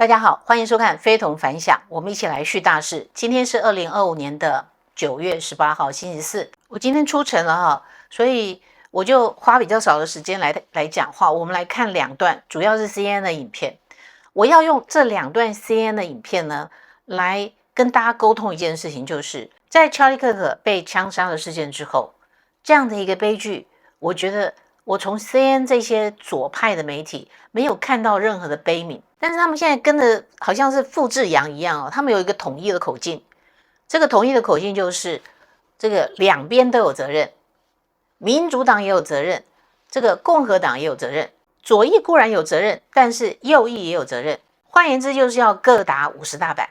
大家好，欢迎收看非同凡响，我们一起来续大事。今天是2025年的9月18号星期四，我今天出城了哈，所以我就花比较少的时间来讲话。我们来看两段，主要是 CNN 的影片。我要用这两段 CNN 的影片呢，来跟大家沟通一件事情，就是在查理·克克被枪杀的事件之后，这样的一个悲剧，我觉得我从 CNN 这些左派的媒体没有看到任何的悲悯，但是他们现在跟着好像是复制羊一样哦，他们有一个统一的口径，这个统一的口径就是这个两边都有责任，民主党也有责任，这个共和党也有责任，左翼固然有责任，但是右翼也有责任，换言之就是要各打50大板。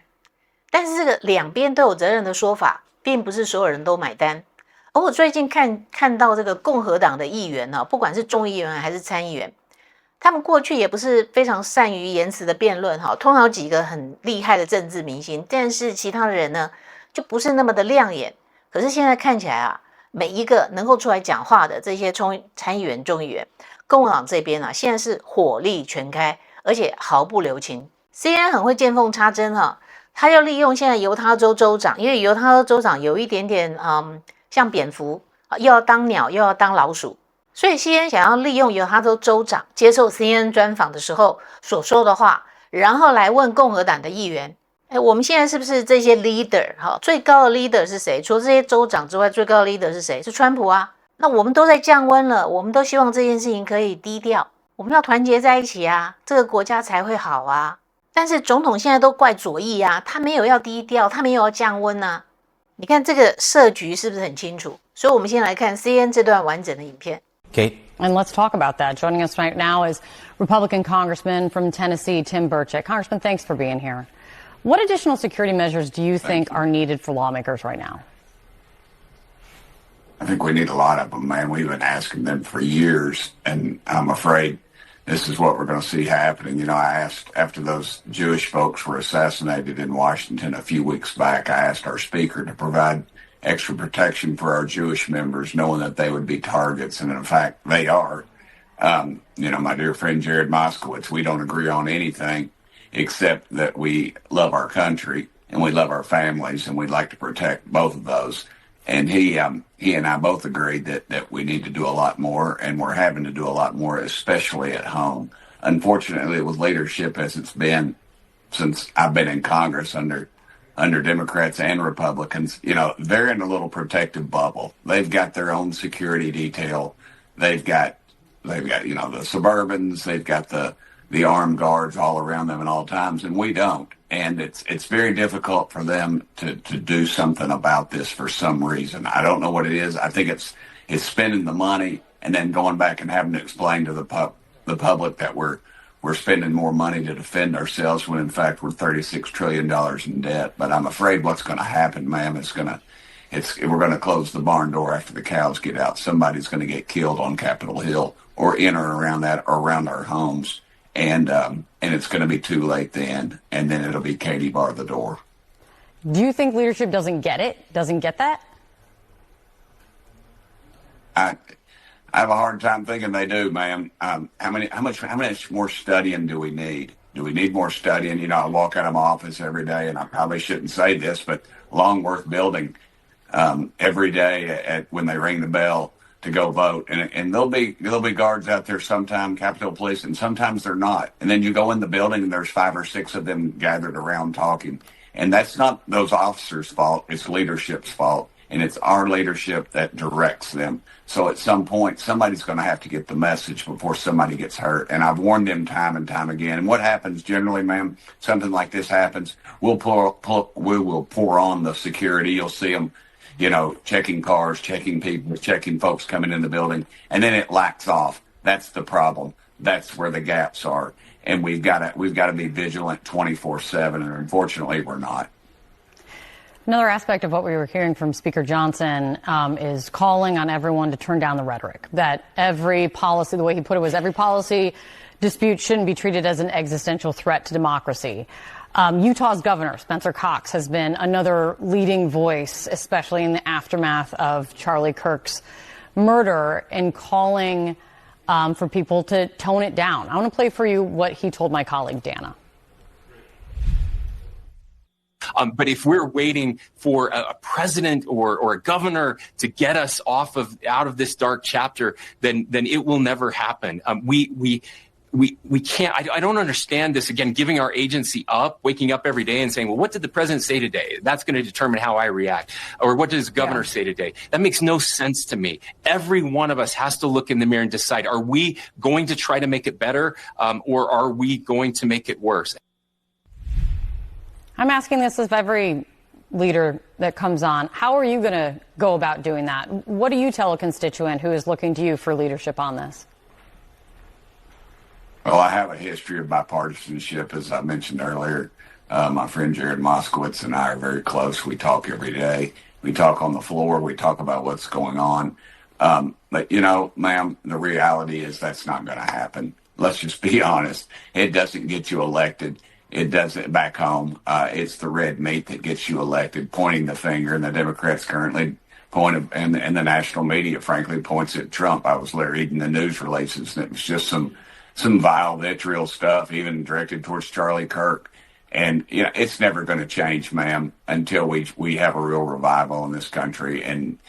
但是这个两边都有责任的说法，并不是所有人都买单。而我最近看到这个共和党的议员呢，不管是众议员还是参议员，他们过去也不是非常善于言辞的辩论哈，通常有几个很厉害的政治明星，但是其他的人呢就不是那么的亮眼。可是现在看起来啊，每一个能够出来讲话的这些参议员、众议员，共和党这边啊，现在是火力全开，而且毫不留情。CNN 很会见缝插针哈，他要利用现在犹他州州长，因为犹他州州长有一点点像蝙蝠，又要当鸟又要当老鼠，所以 CNN 想要利用犹他州州长接受 CNN 专访的时候所说的话，然后来问共和党的议员，我们现在是不是这些 leader 最高的 leader 是谁？除了这些州长之外，最高的 leader 是谁？是川普啊。那我们都在降温了，我们都希望这件事情可以低调，我们要团结在一起啊，这个国家才会好啊。但是总统现在都怪左翼啊，他没有要低调，他没有要降温啊。你看这个设局是不是很清楚？所以我们先来看 CNN 这段完整的影片。Kate. And let's talk about that. Joining us right now is Republican Congressman from Tennessee, Tim Burchett. Congressman, thanks for being here. What additional security measures do you think are needed for lawmakers right now? I think we need a lot of them, man. We've been asking them for years, and I'm afraid this is what we're going to see happening. You know, I asked, after those Jewish folks were assassinated in Washington a few weeks back, I asked our speaker to provide extra protection for our Jewish members, knowing that they would be targets, and in fact, they are. You know, my dear friend Jared Moskowitz, we don't agree on anything except that we love our country and we love our families, and we'd like to protect both of those. And he and I both agreed that we need to do a lot more, and we're having to do a lot more, especially at home. Unfortunately, with leadership as it's been since I've been in Congress under Democrats and Republicans, you know, they're in a little protective bubble. They've got their own security detail. They've got, you know, the Suburbans, they've got the armed guards all around them at all times, and we don't. And it's very difficult for them to do something about this for some reason. I don't know what it is. I think it's spending the money and then going back and having to explain to the public that we're spending more money to defend ourselves when in fact we're $36 trillion in debt. But I'm afraid what's going to happen, ma'am, we're going to close the barn door after the cows get out. Somebody's going to get killed on Capitol Hill or in or around that or around our homes. And it's going to be too late then, and then it'll be Katie bar the door. Do you think leadership doesn't get that? I have a hard time thinking they do, ma'am. How much more studying do we need? Do we need more studying? You know, I walk out of my office every day, and I probably shouldn't say this, but Longworth Building, every day when they ring the bell to go vote, and there'll be guards out there sometime, Capitol Police, and sometimes they're not. And then you go in the building and there's 5 or 6 of them gathered around talking. And that's not those officers' fault, it's leadership's fault. And it's our leadership that directs them. So at some point, somebody's going to have to get the message before somebody gets hurt. And I've warned them time and time again. And what happens generally, ma'am, something like this happens, we will pour on the security. You'll see them, you know, checking cars, checking people, checking folks coming in the building, and then it lacks off. That's the problem. That's where the gaps are. And we've got to be vigilant 24/7, and unfortunately we're not. Another aspect of what we were hearing from Speaker Johnson is calling on everyone to turn down the rhetoric, that every policy, the way he put it was every policy dispute shouldn't be treated as an existential threat to democracy. Utah's governor, Spencer Cox, has been another leading voice, especially in the aftermath of Charlie Kirk's murder, in calling for people to tone it down. I want to play for you what he told my colleague, Dana. But if we're waiting for a president or a governor to get us out of this dark chapter, then it will never happen. We can't, I don't understand this, again, giving our agency up, waking up every day and saying, well, what did the president say today? That's going to determine how I react. Or what does the governor say today? That makes no sense to me. Every one of us has to look in the mirror and decide, are we going to try to make it better, or are we going to make it worse? I'm asking this of every leader that comes on. How are you going to go about doing that? What do you tell a constituent who is looking to you for leadership on this? Well, I have a history of bipartisanship, as I mentioned earlier. My friend Jared Moskowitz and I are very close. We talk every day. We talk on the floor. We talk about what's going on. But, you know, ma'am, the reality is that's not going to happen. Let's just be honest. It doesn't get you elected. It doesn't back home. It's the red meat that gets you elected, pointing the finger, and the Democrats currently and the national media, frankly, points at Trump. I was there reading the news releases, and it was just some vile vitriol stuff, even directed towards Charlie Kirk. And, you know, it's never going to change, ma'am, until we have a real revival in this country. And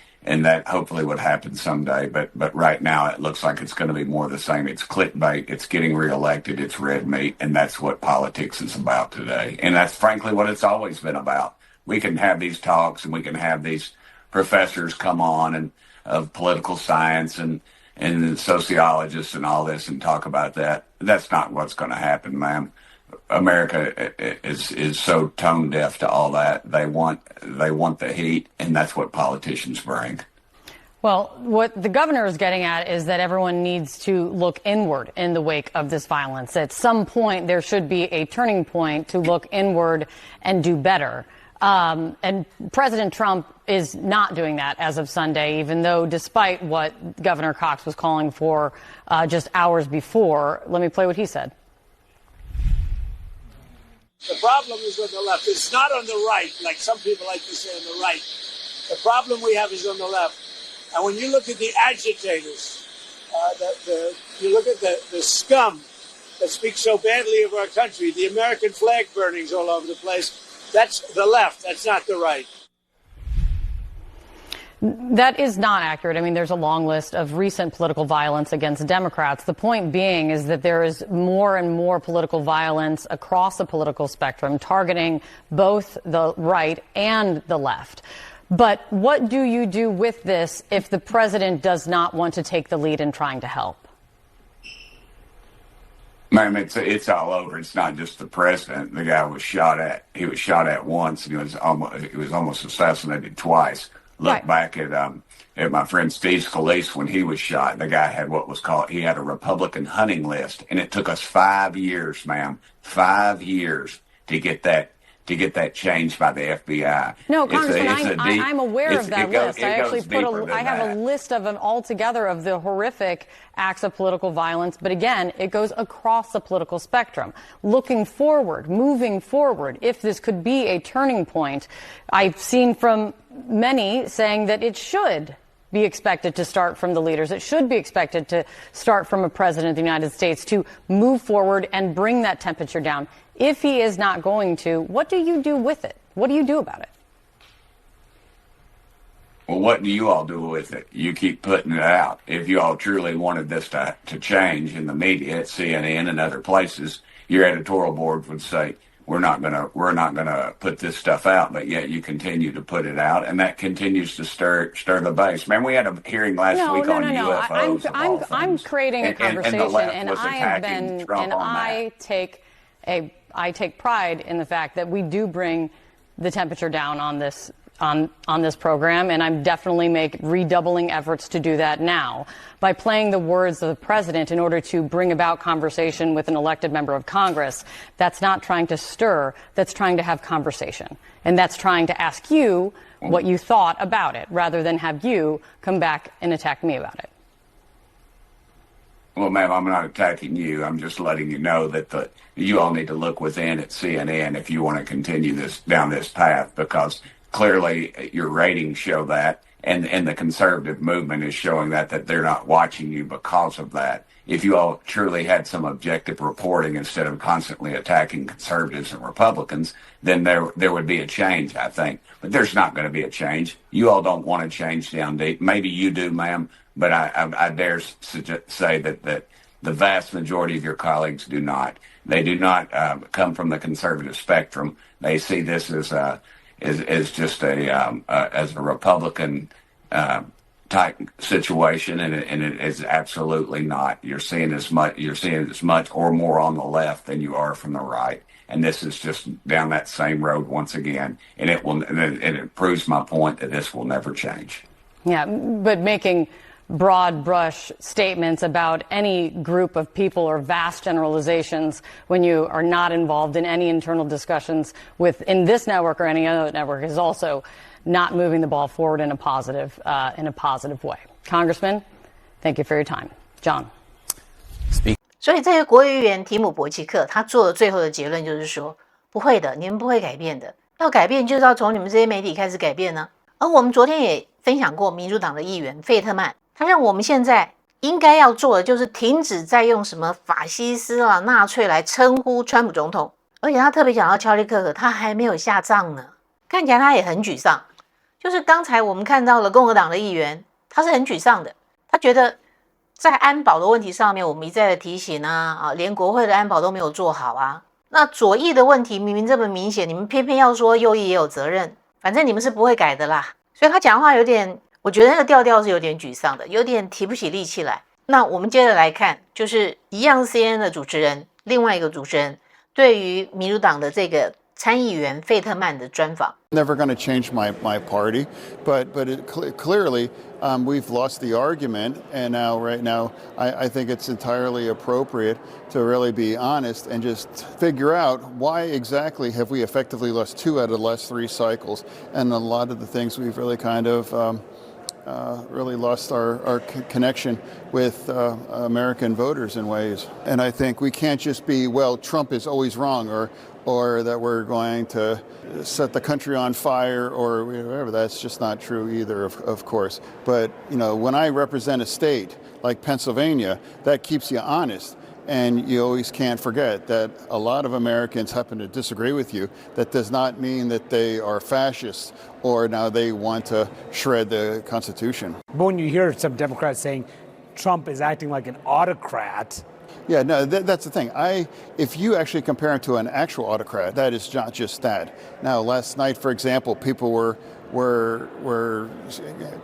that hopefully would happen someday. But right now it looks like it's going to be more of the same. It's clickbait. It's getting reelected. It's red meat. And that's what politics is about today. And that's frankly what it's always been about. We can have these talks and we can have these professors come on and of political science and sociologists and all this and talk about that. That's not what's going to happen, ma'am. America is so tone deaf to all that. They want the heat, and that's what politicians bring. Well, what the governor is getting at is that everyone needs to look inward in the wake of this violence. At some point, there should be a turning point to look inward and do better. And President Trump is not doing that as of Sunday, even though despite what Governor Cox was calling for just hours before. Let me play what he said. The problem is on the left. It's not on the right, like some people like to say on the right. The problem we have is on the left. And when you look at the agitators, you look at the scum that speaks so badly of our country, the American flag burnings all over the place, that's the left. That's not the right. That is not accurate. I mean, there's a long list of recent political violence against Democrats. The point being is that there is more and more political violence across the political spectrum, targeting both the right and the left. But what do you do with this if the president does not want to take the lead in trying to help? Ma'am, it's all over. It's not just the president. The guy was shot at. He was shot at once, and he was almost assassinated twice. Look back at my friend Steve Scalise when he was shot. The guy had he had a Republican hunting list, and it took us 5 years, ma'am, 5 years to get that changed by the FBI. No, Congressman, I'm aware of that list. I actually I have a list of them altogether of the horrific acts of political violence. But again, it goes across the political spectrum. Looking forward, moving forward, if this could be a turning point, I've seen from many saying that it should be expected to start from the leaders. It should be expected to start from a president of the United States to move forward and bring that temperature down. If he is not going to, what do you do with it? What do you do about it? Well, what do you all do with it? You keep putting it out. If you all truly wanted this to change in the media, at CNN and other places, your editorial board would say, we're not gonna put this stuff out, but yet you continue to put it out, and that continues to stir the base. Man, we had a hearing last week on UFOs. I'm creating a conversation, and I have been, and I take pride in the fact that we do bring the temperature down on this program, and I'm definitely redoubling efforts to do that now by playing the words of the president in order to bring about conversation with an elected member of Congress. That's not trying to stir, that's trying to have conversation. And that's trying to ask you what you thought about it, rather than have you come back and attack me about it. Well, ma'am, I'm not attacking you. I'm just letting you know that you all need to look within at CNN if you want to continue down this path, because clearly your ratings show that, and the conservative movement is showing that they're not watching you because of that. if you all truly had some objective reporting instead of constantly attacking conservatives and Republicans, then there would be a change, I think. But there's not going to be a change. You all don't want to change down deep. Maybe you do, ma'am, but I dare say that the vast majority of your colleagues do not. They do not come from the conservative spectrum. They see this as just as a Republican type situation, and it is absolutely not. You're seeing as much or more on the left than you are from the right, and this is just down that same road once again. And it proves my point that this will never change. Yeah, but making broad brush statements about any group of people or vast generalizations when you are not involved in any internal discussions within this network or any other network is also not moving the ball forward in a positive way. Congressman, thank you for your time. John. 所以这个国会议员提姆伯奇克他做的最后的结论就是说，不会的，你们不会改变的，要改变就是要从你们这些媒体开始改变呢。而我们昨天也分享过民主党的议员费特曼，他认为我们现在应该要做的就是停止再用什么法西斯啊、纳粹来称呼川普总统，而且他特别讲到乔利克克，他还没有下葬呢，看起来他也很沮丧。就是刚才我们看到了共和党的议员，他是很沮丧的，他觉得在安保的问题上面，我们一再的提醒啊，连国会的安保都没有做好啊。那左翼的问题明明这么明显，你们偏偏要说右翼也有责任，反正你们是不会改的啦。所以他讲话有点，我觉得那个调调是有点沮丧的，有点提不起力气来。那我们接着来看，就是一样 CNN 的主持人，另外一个主持人对于民主党的这个参议员费特曼的专访。Never going to change my party, but clearly we've lost the argument, and right now I think it's entirely appropriate to really be honest and just figure out why exactly have we effectively lost 2 out of the last 3 cycles, and a lot of the things we've really kind of really lost our connection with American voters in ways. And I think we can't just be, well, Trump is always wrong, or that we're going to set the country on fire or whatever. That's just not true either, of course. But, you know, when I represent a state like Pennsylvania, that keeps you honest. And you always can't forget that a lot of Americans happen to disagree with you. That does not mean that they are fascists or now they want to shred the Constitution. But when you hear some Democrats saying Trump is acting like an autocrat. Yeah, no, that's the thing. If you actually compare him to an actual autocrat, that is not just that. Now, last night, for example, people were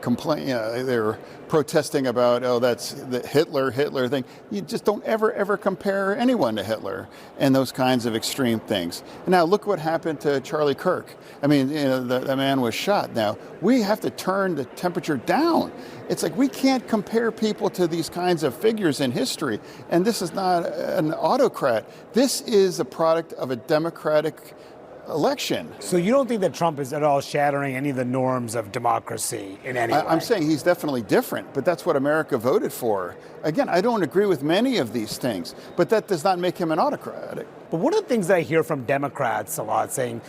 complaining. They were protesting about, oh, that's the Hitler thing. You just don't ever compare anyone to Hitler and those kinds of extreme things. And now look what happened to Charlie Kirk. I mean, you know, the man was shot. Now we have to turn the temperature down. It's like we can't compare people to these kinds of figures in history. And this is not an autocrat. This is a product of a democratic election. So you don't think that Trump is at all shattering any of the norms of democracy in any way? I'm saying he's definitely different, but that's what America voted for. Again, I don't agree with many of these things, but that does not make him an autocratic. But one of the things that I hear from Democrats a lot saying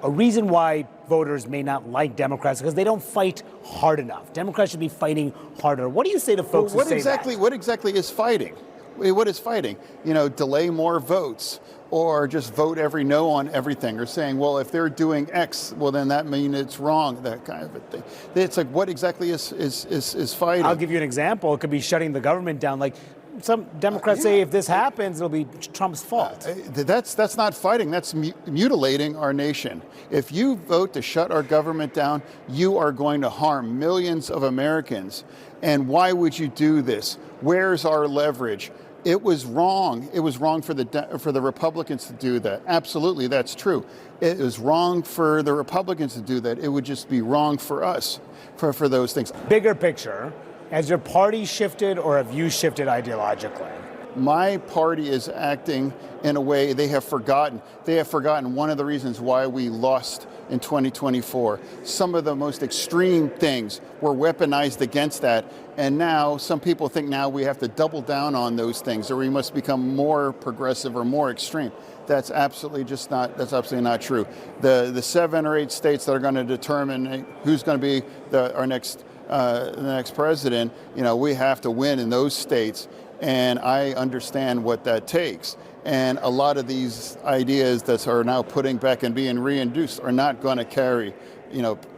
a reason why voters may not like Democrats is because they don't fight hard enough. Democrats should be fighting harder. What do you say to folks who say that? What exactly is fighting? What is fighting? You know, delay more votes or just vote every no on everything, or saying, well, if they're doing X, well, then that means it's wrong, that kind of a thing. It's like, what exactly is fighting? I'll give you an example. It could be shutting the government down. Like some Democrats say if this happens, it'll be Trump's fault. That's not fighting. That's mutilating our nation. If you vote to shut our government down, you are going to harm millions of Americans. And why would you do this? Where's our leverage? It was wrong. It was wrong for the Republicans to do that. Absolutely, that's true. It was wrong for the Republicans to do that. It would just be wrong for us for those things. Bigger picture, has your party shifted or have you shifted ideologically? My party is acting in a way they have forgotten. They have forgotten one of the reasons why we lost in 2024. Some of the most extreme things were weaponized against that. And now some people think now we have to double down on those things, or we must become more progressive or more extreme. That's absolutely not true. The 7 or 8 states that are going to determine who's going to be the next president, you know, we have to win in those states. and I understand what that takes. And a lot of these ideas that are now putting back and being reintroduced are not going to carry,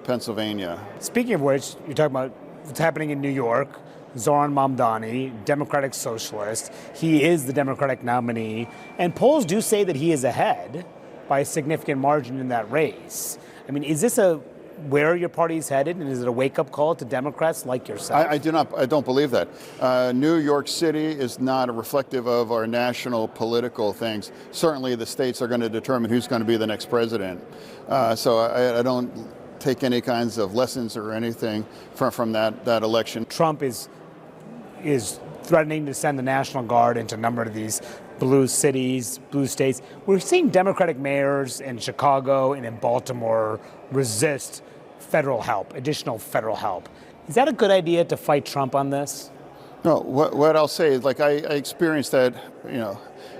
Pennsylvania. Speaking of which, you're talking about what's happening in New York. Zoran Mamdani, Democratic Socialist. He is the Democratic nominee. And polls do say that he is ahead by a significant margin in that race. I mean, is this where your party is headed, and is it a wake-up call to Democrats like yourself? I don't believe that. New York City is not reflective of our national political things. Certainly the states are going to determine who's going to be the next president. So I don't take any kinds of lessons or anything from that election. Trump is threatening to send the National Guard into a number of these blue cities, blue states. We're seeing Democratic mayors in Chicago and in Baltimore resist federal help, additional federal help. Is that a good idea to fight Trump on this? No, what I'll say is, like, I experienced that,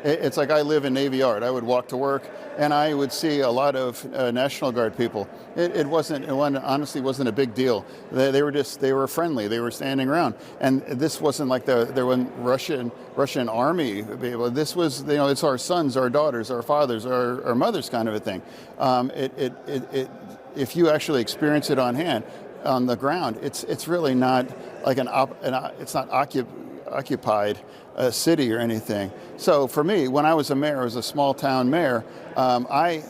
it's like I live in Navy Yard. I would walk to work and I would see a lot of National Guard people. It honestly wasn't a big deal. They were friendly. They were standing around. And this wasn't like there were Russian army people. This was, it's our sons, our daughters, our fathers, our mothers kind of a thing. If you actually experience it on the ground, it's really not like it's not occupied city or anything. So for me, when I was a mayor, I was a small town mayor, I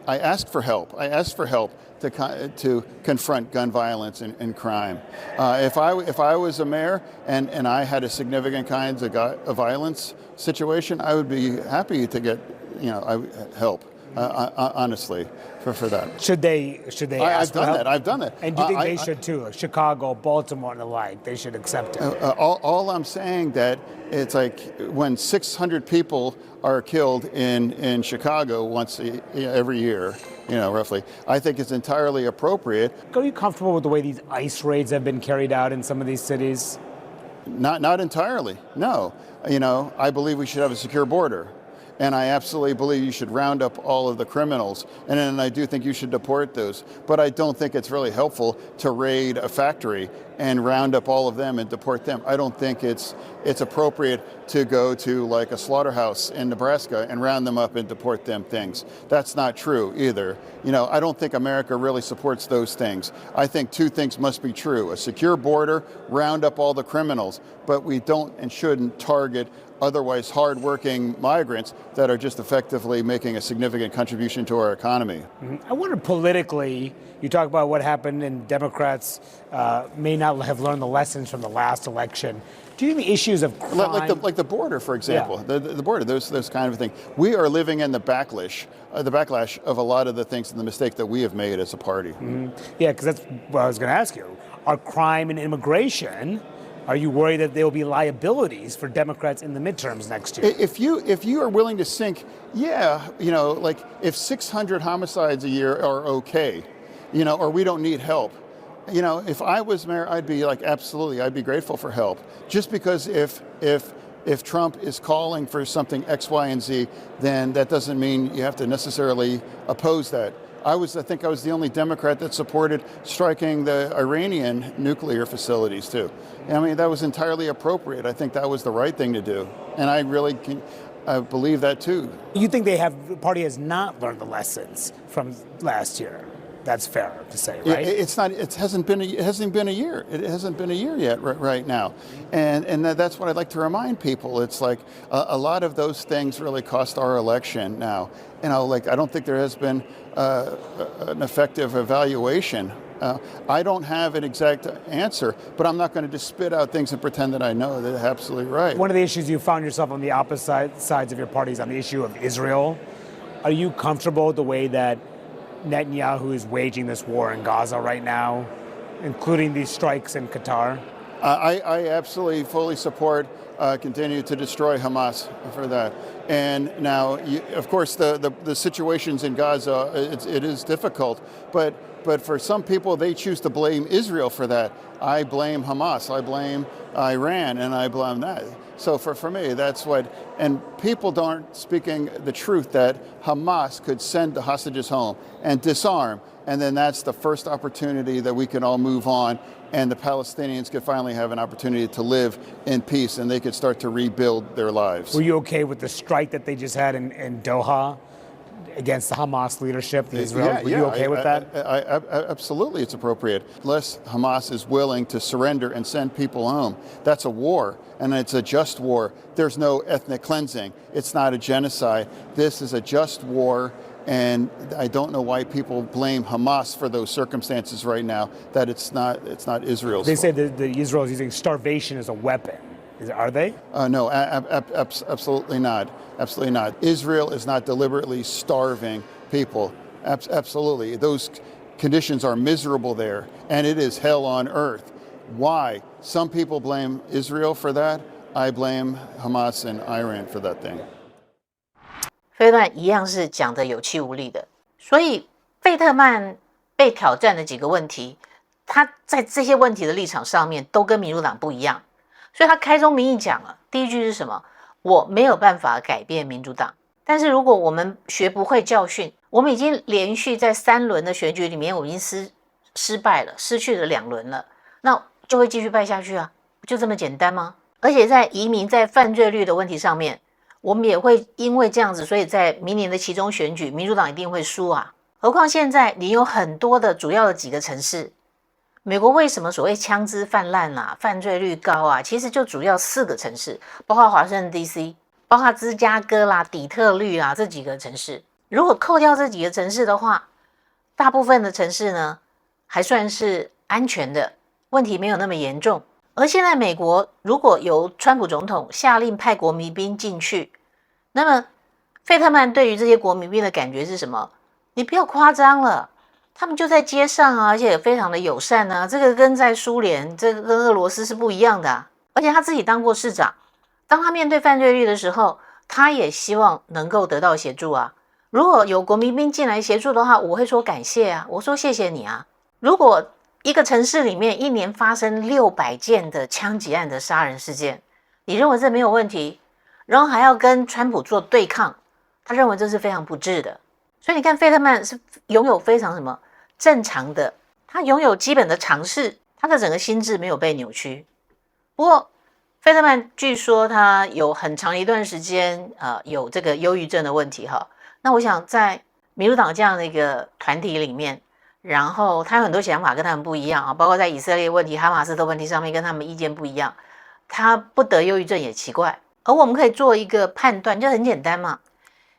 asked for help. I asked for help to confront gun violence and crime. If I was a mayor and I had a significant kinds of violence situation, I would be happy to get help. Honestly, for that. Should they ask for help? I've done that. And do you think they should too? Like Chicago, Baltimore, and the like, they should accept it. All I'm saying that it's like when 600 people are killed in Chicago once every year, roughly, I think it's entirely appropriate. Are you comfortable with the way these ICE raids have been carried out in some of these cities? Not entirely, no. I believe we should have a secure border. And I absolutely believe you should round up all of the criminals. And then I do think you should deport those. But I don't think it's really helpful to raid a factory and round up all of them and deport them. I don't think it's appropriate to go to like a slaughterhouse in Nebraska and round them up and deport them things. That's not true either. I don't think America really supports those things. I think two things must be true. A secure border, round up all the criminals, but we don't and shouldn't target otherwise hardworking migrants that are just effectively making a significant contribution to our economy. Mm-hmm. I wonder politically, you talk about what happened and Democrats may not have learned the lessons from the last election. Do you think the issues of crime... Like the border, for example, the border, those kind of things. We are living in the backlash of a lot of the things and the mistake that we have made as a party. Mm-hmm. Yeah, because that's what I was going to ask you. Are crime and immigration... Are you worried that there will be liabilities for Democrats in the midterms next year? If you are willing to sink, like if 600 homicides a year are okay, or we don't need help, if I was mayor, I'd be like, absolutely, I'd be grateful for help. Just because if Trump is calling for something X, Y, and Z, then that doesn't mean you have to necessarily oppose that. I think I was the only Democrat that supported striking the Iranian nuclear facilities too. I mean, that was entirely appropriate. I think that was the right thing to do. And I really believe that too. You think the party has not learned the lessons from last year? That's fair to say, right? It hasn't been a year. It hasn't been a year yet right now. And that's what I'd like to remind people. It's like a lot of those things really cost our election now. I don't think there has been an effective evaluation. I don't have an exact answer, but I'm not going to just spit out things and pretend that I know. That's absolutely right. One of the issues you found yourself on the opposite sides of your party is on the issue of Israel. Are you comfortable with the way that Netanyahu is waging this war in Gaza right now, including these strikes in Qatar? I absolutely fully support continue to destroy Hamas for that. And now, of course, the situations in Gaza, it is difficult, but for some people, they choose to blame Israel for that. I blame Hamas, I blame Iran, and I blame that. So for me, that's what, and people aren't speaking the truth that Hamas could send the hostages home and disarm, and then that's the first opportunity that we can all move on, and the Palestinians could finally have an opportunity to live in peace, and they could start to rebuild their lives. Were you okay with the strike that they just had in Doha against the Hamas leadership, the Israelis? Were you okay with that? Absolutely, it's appropriate. Unless Hamas is willing to surrender and send people home, that's a war, and it's a just war. There's no ethnic cleansing. It's not a genocide. This is a just war, and I don't know why people blame Hamas for those circumstances right now, that it's not Israel's They fault. say that the Israel is using starvation as a weapon. Are they? No, absolutely not. Absolutely not. Israel is not deliberately starving people. Absolutely. Those conditions are miserable there, and it is hell on earth. Why? Some people blame Israel for that. I blame Hamas and Iran for that thing. 费特曼一样是讲的有气无力的，所以费特曼被挑战的几个问题，他在这些问题的立场上面都跟民主党不一样。所以他开宗明义讲了，第一句是什么？我没有办法改变民主党，但是如果我们学不会教训，我们已经连续在3轮的选举里面，我们已经失败了，失去了2轮了，那就会继续败下去啊，就这么简单吗？而且在移民、在犯罪率的问题上面，我们也会因为这样子，所以在明年的期中选举，民主党一定会输啊。何况现在你有很多的主要的几个城市。美国为什么所谓枪支泛滥啊，犯罪率高啊？其实就主要4个城市，包括华盛顿 DC， 包括芝加哥啦、底特律啦这几个城市。如果扣掉这几个城市的话，大部分的城市呢还算是安全的，问题没有那么严重。而现在美国如果由川普总统下令派国民兵进去，那么费特曼对于这些国民兵的感觉是什么？你不要夸张了。他们就在街上啊，而且也非常的友善啊，这个跟在苏联，这个跟俄罗斯是不一样的啊。而且他自己当过市长，当他面对犯罪率的时候，他也希望能够得到协助啊。如果有国民兵进来协助的话，我会说感谢啊，我说谢谢你啊。如果一个城市里面1年发生600件的枪击案的杀人事件，你认为这没有问题，然后还要跟川普做对抗，他认为这是非常不智的。所以你看，费特曼是拥有非常什么正常的，他拥有基本的常识，他的整个心智没有被扭曲。不过，费特曼据说他有很长一段时间有这个忧郁症的问题哈。那我想在民主党这样的一个团体里面，然后他有很多想法跟他们不一样啊，包括在以色列问题、哈马斯的问题上面跟他们意见不一样，他不得忧郁症也奇怪。而我们可以做一个判断，就很简单嘛。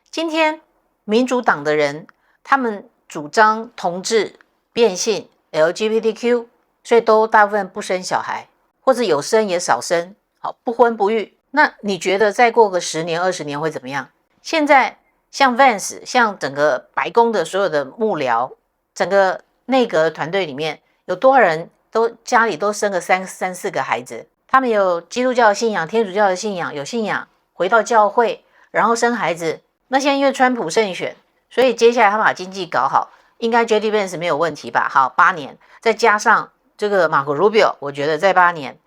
今天民主党的人，他们主张同志、变性、LGBTQ， 所以都大部分不生小孩，或者有生也少生，好，不婚不育。那你觉得再过个10年、20年会怎么样？现在像 Vance， 像整个白宫的所有的幕僚，整个内阁团队里面有多少人都家里都生个3、4个孩子？他们有基督教的信仰、天主教的信仰，有信仰，回到教会，然后生孩子。那现在因为川普胜选，所以接下来他把经济搞好，应该 JD Vance 没有问题吧？好，8年，再加上这个马可 Rubio， 我觉得再8年，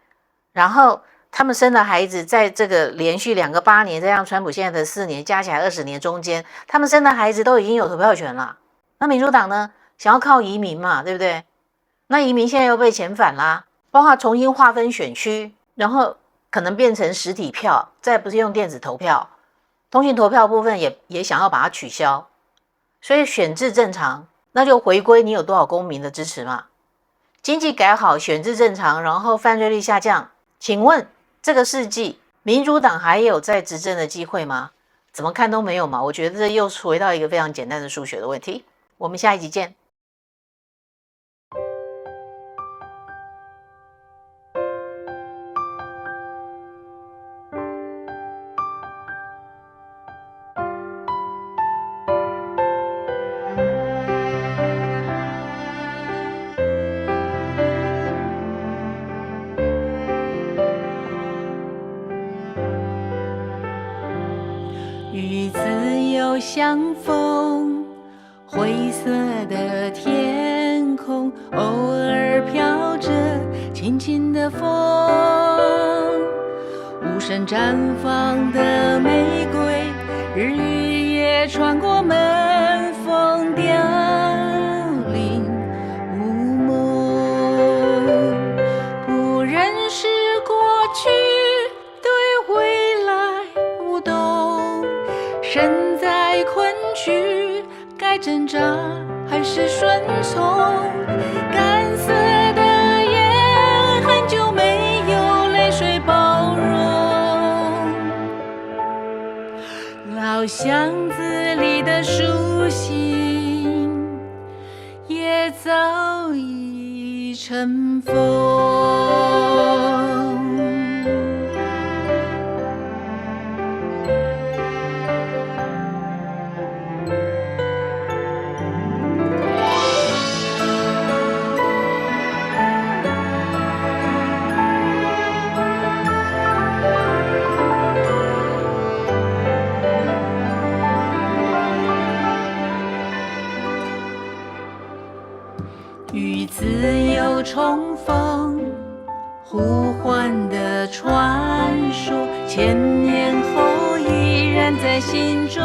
然后他们生的孩子在这个连续2个8年，再让川普现在的4年，加起来20年中间，他们生的孩子都已经有投票权了。那民主党呢，想要靠移民嘛，对不对？那移民现在又被遣返啦，包括重新划分选区，然后可能变成实体票，再不是用电子投票。通讯投票部分也想要把它取消，所以选制正常，那就回归你有多少公民的支持嘛。经济改好，选制正常，然后犯罪率下降。请问这个世纪民主党还有在执政的机会吗？怎么看都没有嘛。我觉得这又回到一个非常简单的数学的问题。我们下一集见。与自由相逢，灰色的天空，偶尔飘着轻轻的风，无声绽放的玫瑰，日与夜穿过门缝，凋零无梦。不认识过去，对在挣扎还是顺从？干涩的眼很久没有泪水包容，老巷子里的书信也早已尘封。与自由重逢，呼唤的传说，千年后依然在心中。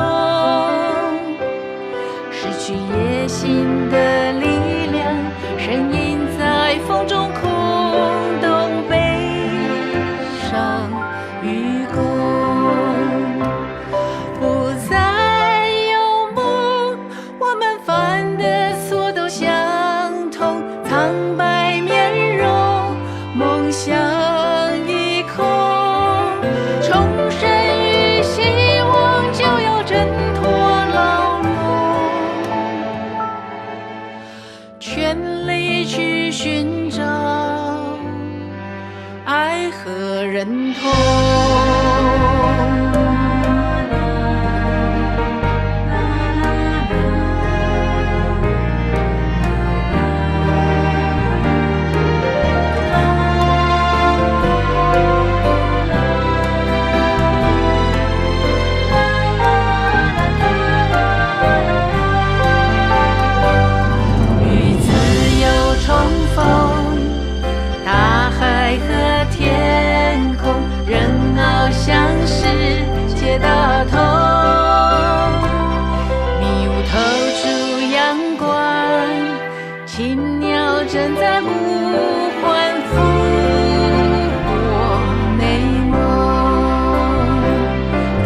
失去野心的力量，声音在风中空洞，悲伤与共。不再有梦，我们犯的错都相同，苍白面容，梦想已空。重生与希望就要挣脱牢笼，全力去寻找爱和认同。大头迷雾透出阳光，青鸟正在呼唤复活美梦。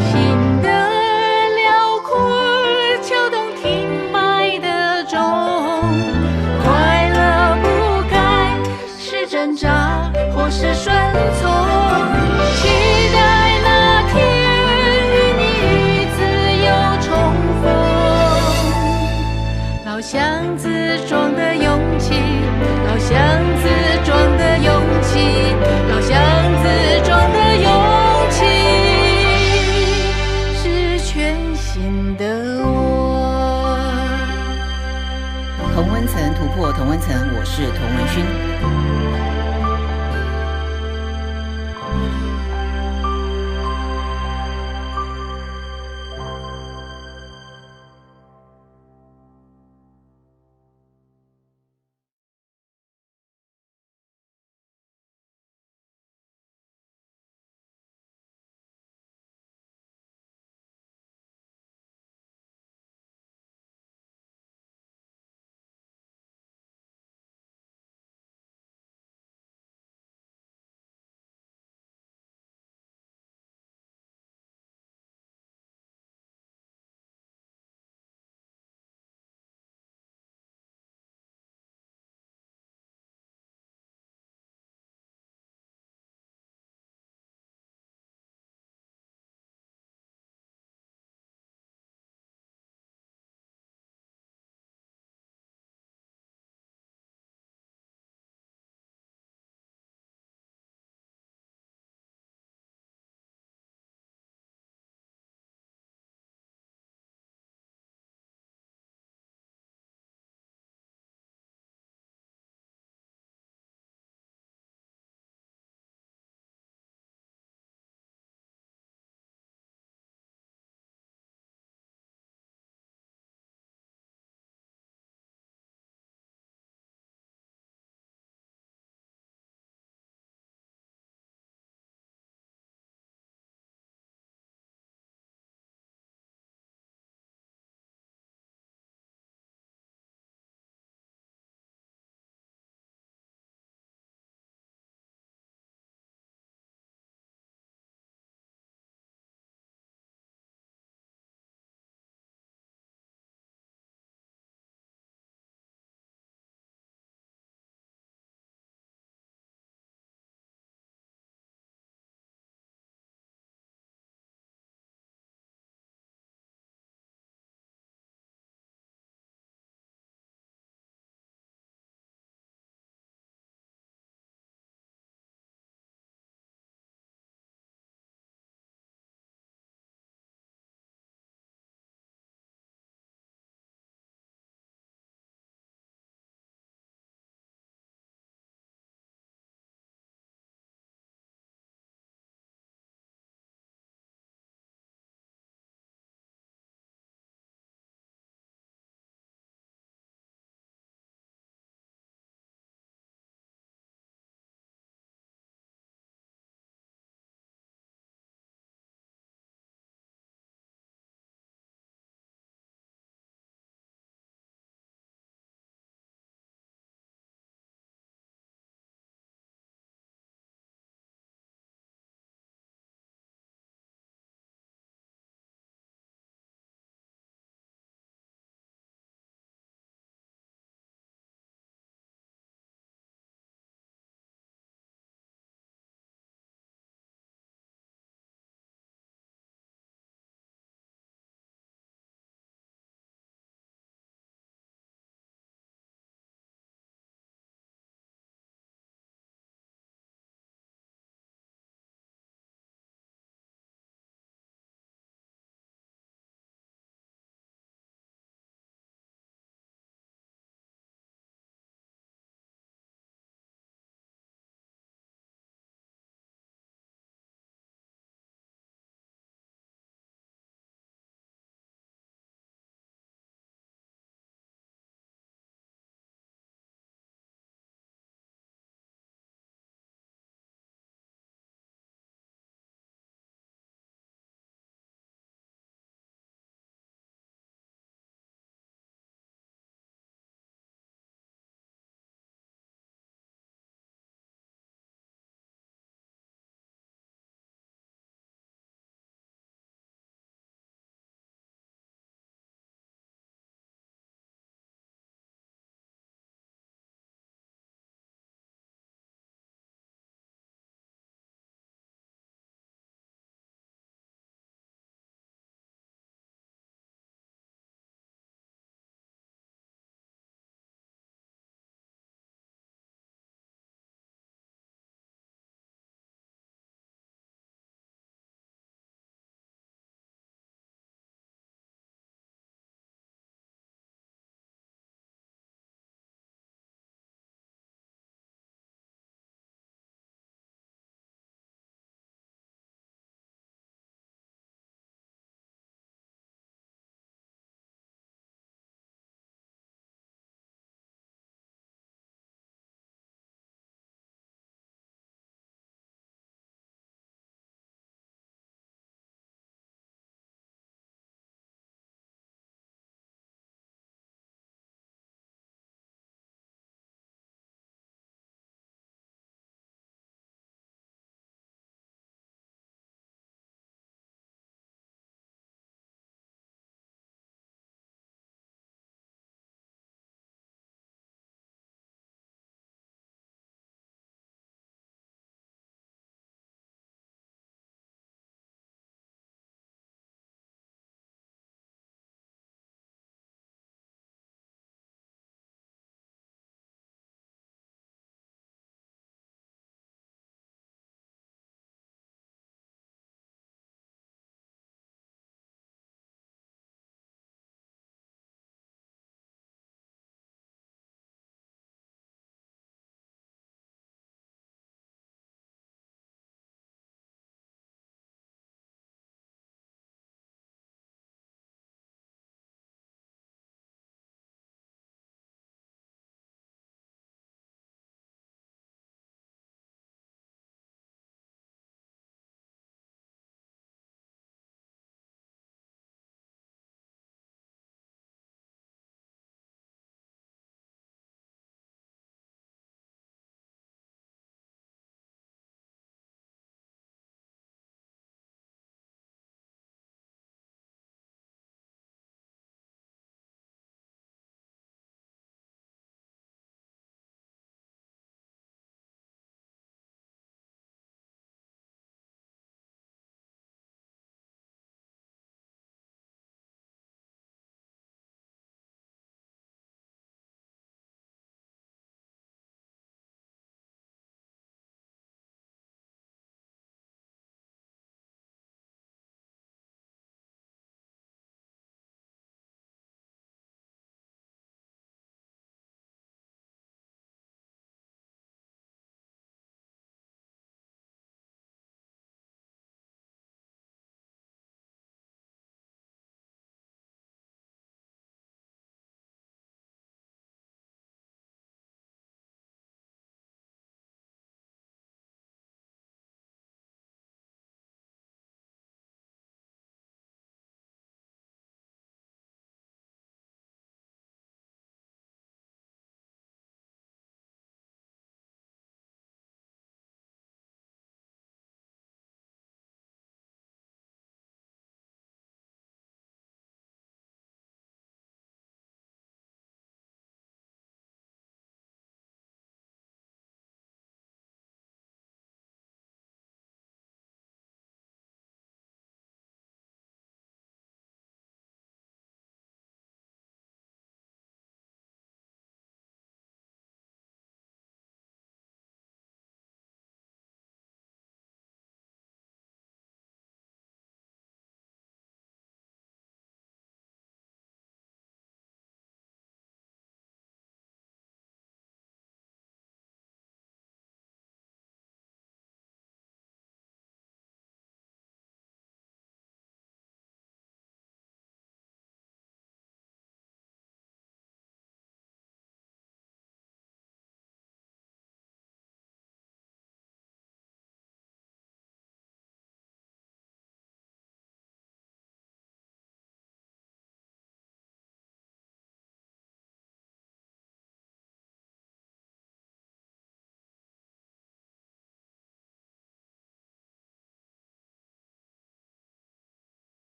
心的辽阔敲动停摆的钟，快乐不该是挣扎或是顺从，期待那天老巷子装的勇气，老巷子装的勇气，老巷子装的勇气，是全新的我。同温层突破同温层，我是童文勋。